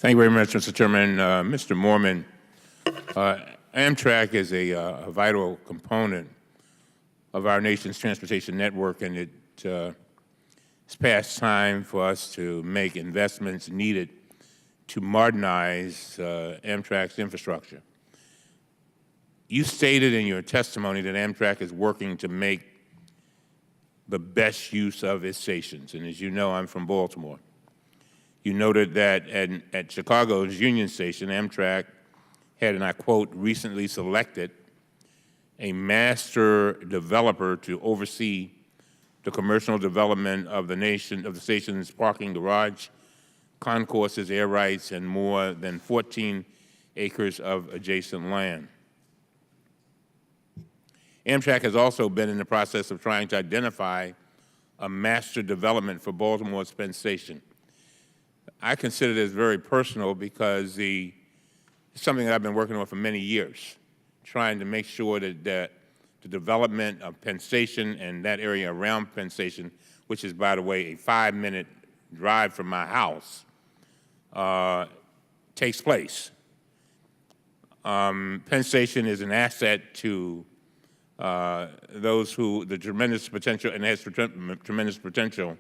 Thank you very much, Mr. Chairman. Mr. Moorman, Amtrak is a vital component of our nation's transportation network, and it's past time for us to make investments needed to modernize Amtrak's infrastructure. You stated in your testimony that Amtrak is working to make the best use of its stations, and as you know, I'm from Baltimore. You noted that at Chicago's Union Station, Amtrak had, and I quote, recently selected a master developer to oversee the commercial development of the station's parking garage, concourses, air rights, and more than 14 acres of adjacent land. Amtrak has also been in the process of trying to identify a master development for Baltimore's Penn Station. I consider this very personal because it's something that I've been working on for many years, trying to make sure that the development of Penn Station and that area around Penn Station, which is, by the way, a 5-minute drive from my house, takes place. Penn Station is an asset to the tremendous potential, and has tremendous potential,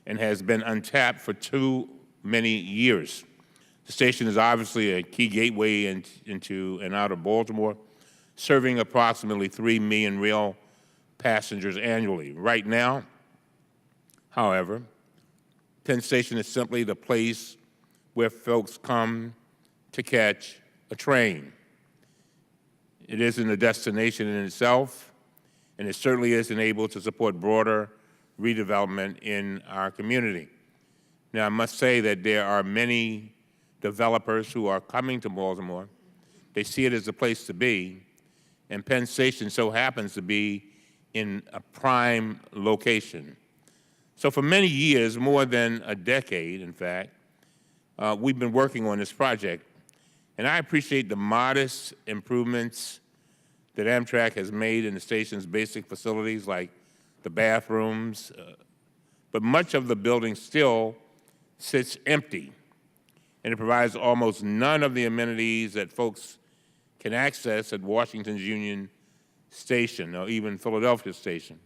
and has been untapped for too many years. The station is obviously a key gateway into and out of Baltimore, serving approximately 3 million rail passengers annually. Right now, however, Penn Station is simply the place where folks come to catch a train. It isn't a destination in itself, and it certainly isn't able to support broader redevelopment in our community. Now, I must say that there are many developers who are coming to Baltimore. They see it as a place to be, and Penn Station so happens to be in a prime location. So for many years, more than a decade, in fact, we've been working on this project, and I appreciate the modest improvements that Amtrak has made in the station's basic facilities, like the bathrooms, but much of the building still sits empty, and it provides almost none of the amenities that folks can access at Washington's Union Station or even Philadelphia Station.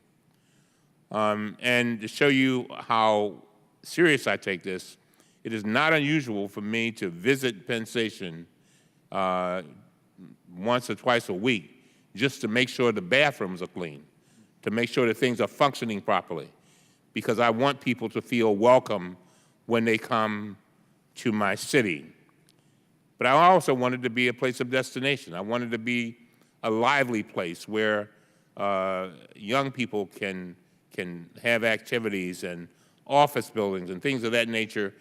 And to show you how serious I take this, it is not unusual for me to visit Penn Station once or twice a week just to make sure the bathrooms are clean, to make sure that things are functioning properly, because I want people to feel welcome when they come to my city. But I also wanted to be a place of destination. I wanted to be a lively place where young people can have activities, and office buildings and things of that nature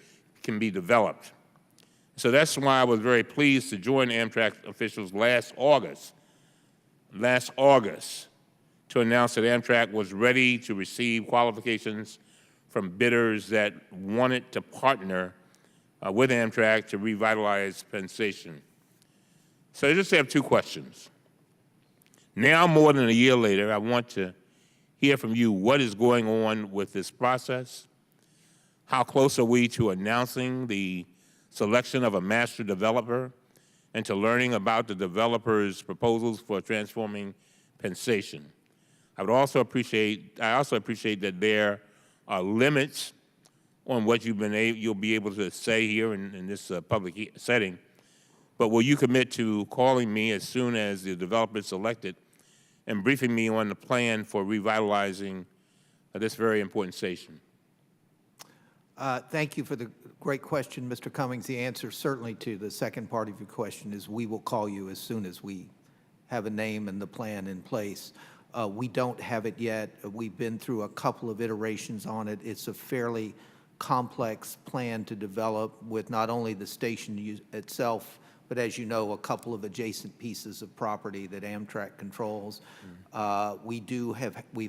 can be developed. So that's why I was very pleased to join Amtrak officials last August to announce that Amtrak was ready to receive qualifications from bidders that wanted to partner with Amtrak to revitalize Penn Station. So I just have two questions. Now, more than a year later, I want to hear from you what is going on with this process. How close are we to announcing the selection of a master developer and to learning about the developer's proposals for transforming Penn Station? I also appreciate that there are limits on what you'll be able to say here in this public setting, but will you commit to calling me as soon as the developer is selected and briefing me on the plan for revitalizing this very important station? Thank you for the great question, Mr. Cummings. The answer certainly to the second part of your question is we will call you as soon as we have a name and the plan in place. We don't have it yet. We've been through a couple of iterations on it. It's a fairly complex plan to develop with not only the station itself, but as you know, a couple of adjacent pieces of property that Amtrak controls. We've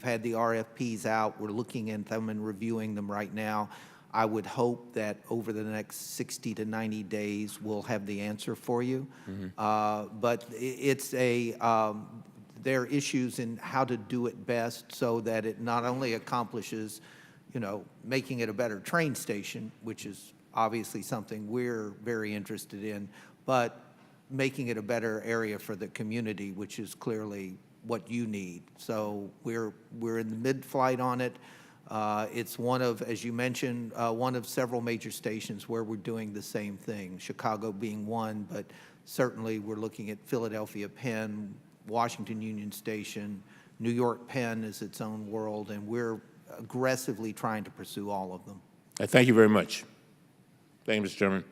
had the RFPs out. We're looking at them and reviewing them right now. I would hope that over the next 60 to 90 days, we'll have the answer for you. But there are issues in how to do it best so that it not only accomplishes, making it a better train station, which is obviously something we're very interested in, but making it a better area for the community, which is clearly what you need. So we're in the mid-flight on it. It's one of, as you mentioned, one of several major stations where we're doing the same thing, Chicago being one, but certainly we're looking at Philadelphia Penn, Washington Union Station, New York Penn is its own world, and we're aggressively trying to pursue all of them. I thank you very much. Thank you, Mr. Chairman.